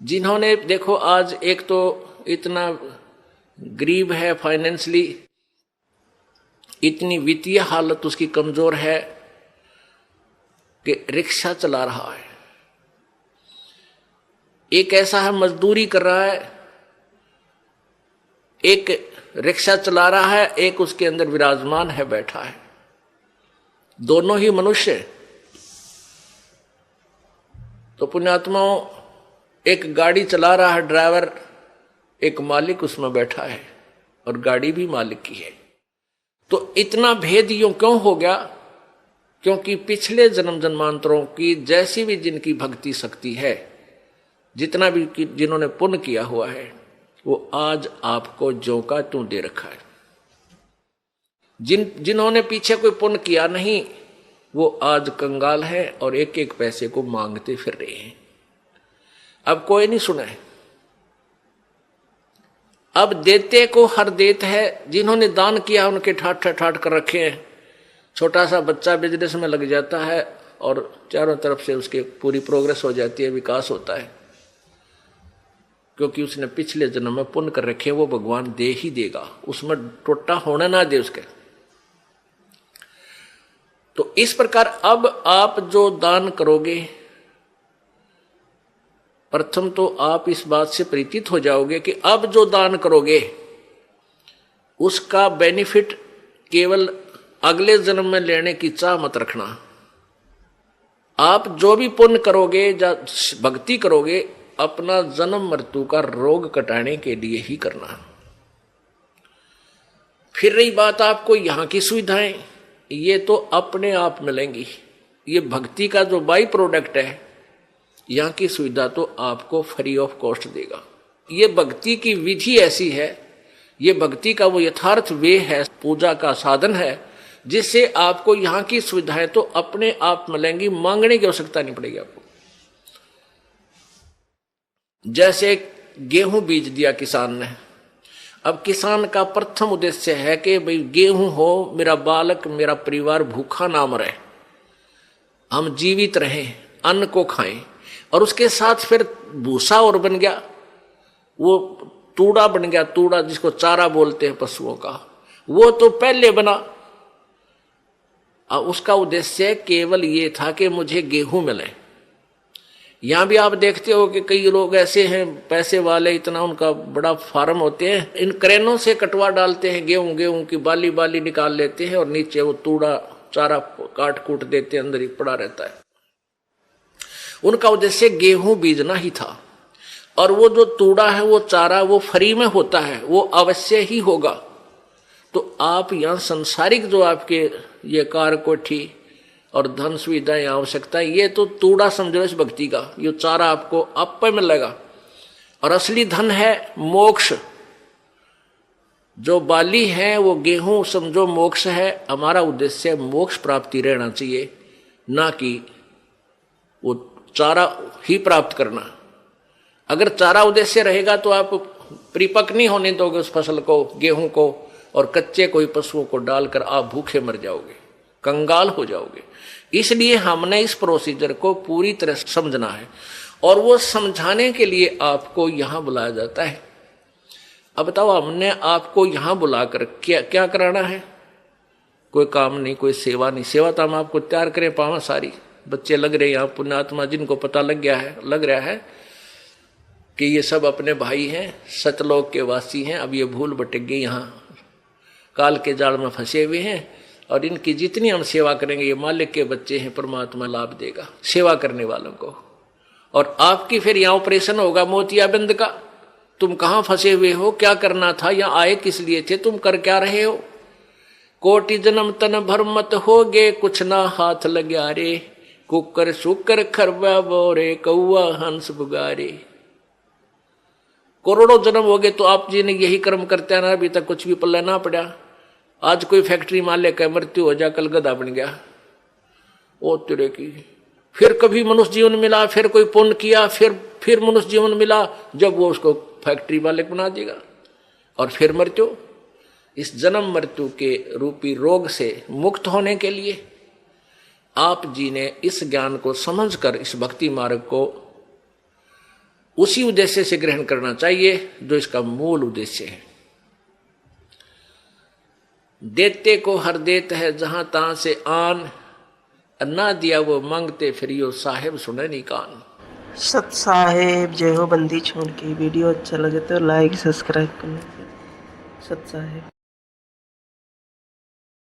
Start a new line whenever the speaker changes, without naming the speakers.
जिन्होंने देखो आज एक तो इतना गरीब है, फाइनेंशियली इतनी वित्तीय हालत उसकी कमजोर है कि रिक्शा चला रहा है, एक ऐसा है मजदूरी कर रहा है, एक रिक्शा चला रहा है, एक उसके अंदर विराजमान है, बैठा है, दोनों ही मनुष्य। तो पुण्यात्माओं, एक गाड़ी चला रहा है ड्राइवर, एक मालिक उसमें बैठा है और गाड़ी भी मालिक की है। तो इतना भेद यूं क्यों हो गया? क्योंकि पिछले जन्म जन्मांतरों की जैसी भी जिनकी भक्ति शक्ति है, जितना भी जिन्होंने पुण्य किया हुआ है, वो आज आपको ज्यों का त्यों दे रखा है। जिन्होंने पीछे कोई पुण्य किया नहीं, वो आज कंगाल है और एक एक पैसे को मांगते फिर रहे हैं। अब कोई नहीं सुना है, अब देते को हर देत है। जिन्होंने दान किया उनके ठाट ठाट कर रखे हैं। छोटा सा बच्चा बिजनेस में लग जाता है और चारों तरफ से उसके पूरी प्रोग्रेस हो जाती है, विकास होता है, क्योंकि उसने पिछले जन्म में पुण्य कर रखे, वो भगवान दे ही देगा, उसमें टोटा होने ना दे उसके। तो इस प्रकार अब आप जो दान करोगे, प्रथम तो आप इस बात से परिचित हो जाओगे कि अब जो दान करोगे उसका बेनिफिट केवल अगले जन्म में लेने की चाह मत रखना। आप जो भी पुण्य करोगे या भक्ति करोगे, अपना जन्म मृत्यु का रोग कटाने के लिए ही करना। फिर रही बात आपको यहां की सुविधाएं, ये तो अपने आप मिलेंगी। ये भक्ति का जो बाई प्रोडक्ट है, यहां की सुविधा तो आपको फ्री ऑफ कॉस्ट देगा। ये भक्ति की विधि ऐसी है, ये भक्ति का वो यथार्थ वे है, पूजा का साधन है, जिससे आपको यहां की सुविधाएं तो अपने आप मिलेंगी, मांगने की आवश्यकता नहीं पड़ेगी आपको। जैसे गेहूं बीज दिया किसान ने, अब किसान का प्रथम उद्देश्य है कि भाई गेहूं हो, मेरा बालक मेरा परिवार भूखा ना मरे, हम जीवित रहें, अन्न को खाएं। और उसके साथ फिर भूसा और बन गया, वो तूड़ा बन गया, तूड़ा जिसको चारा बोलते हैं पशुओं का, वो तो पहले बना। उसका उद्देश्य केवल ये था कि मुझे गेहूं मिले। यहां भी आप देखते हो कि कई लोग ऐसे हैं पैसे वाले, इतना उनका बड़ा फार्म होते हैं, इन क्रेनों से कटवा डालते हैं, गेहूं की बाली बाली निकाल लेते हैं और नीचे वो तूड़ा चारा काट कूट देते हैं, अंदर ही पड़ा रहता है। उनका उद्देश्य गेहूं बीजना ही था। और वो जो तूड़ा है, वो चारा, वो फ्री में होता है, वो अवश्य ही होगा। तो आप यहां संसारिक जो आपके ये कार कोठी और धन सुविधाएं आवश्यकता, ये तो तूड़ा समझो इस भक्ति का, ये चारा आपको आप पे मिलेगा। और असली धन है मोक्ष। जो बाली है वो गेहूं समझो मोक्ष है। हमारा उद्देश्य मोक्ष प्राप्ति रहना चाहिए, ना कि वो चारा ही प्राप्त करना। अगर चारा उद्देश्य रहेगा तो आप परिपक्व नहीं होने दोगे उस फसल को, गेहूं को, और कच्चे कोई पशुओं को डालकर आप भूखे मर जाओगे, कंगाल हो जाओगे। इसलिए हमने इस प्रोसीजर को पूरी तरह समझना है, और वो समझाने के लिए आपको यहां बुलाया जाता है। अब बताओ, हमने आपको यहां बुलाकर क्या क्या कराना है? कोई काम नहीं, कोई सेवा नहीं। सेवा तो हम आपको तैयार करें पावा सारी, बच्चे लग रहे हैं यहाँ, पुण्यात्मा जिनको पता लग रहा है कि ये सब अपने भाई हैं, सतलोक के वासी हैं। अब ये भूल भटक गए, यहाँ काल के जाल में फंसे हुए हैं, और इनकी जितनी हम सेवा करेंगे, ये मालिक के बच्चे हैं, परमात्मा लाभ देगा सेवा करने वालों को। और आपकी फिर यहाँ ऑपरेशन होगा मोतियाबिंद का। तुम कहाँ फंसे हुए हो, क्या करना था, यहाँ आए किस लिए थे, तुम कर क्या रहे हो? कोटि जन्म तन भर मत होगे, कुछ ना हाथ लग्या रे, कुकर शुकर खरबा बोरे, कौआ हंस बुगारे। करोड़ों जन्म हो गए तो आप जी ने यही कर्म करते हैं ना, अभी तक कुछ भी पल्ला ना पड़ा। आज कोई फैक्ट्री मालिक है, मृत्यु हो जा, कल गधा बन गया, ओ तेरे की। फिर कभी मनुष्य जीवन मिला, फिर कोई पुण्य किया, फिर मनुष्य जीवन मिला, जब वो उसको फैक्ट्री मालिक बना देगा, और फिर मृत्यु। इस जन्म मृत्यु के रूपी रोग से मुक्त होने के लिए आप जी ने इस ज्ञान को समझकर इस भक्ति मार्ग को उसी उद्देश्य से ग्रहण करना चाहिए जो इसका मूल उद्देश्य है। देते को हर देत है जहां तहां से आन, ना दिया वो मांगते फिर यो साहेब सुने नहीं कान।
सत साहेब जय हो बंदी छोड़ के। वीडियो अच्छा लगे तो लाइक सब्सक्राइब करना। सत साहेब।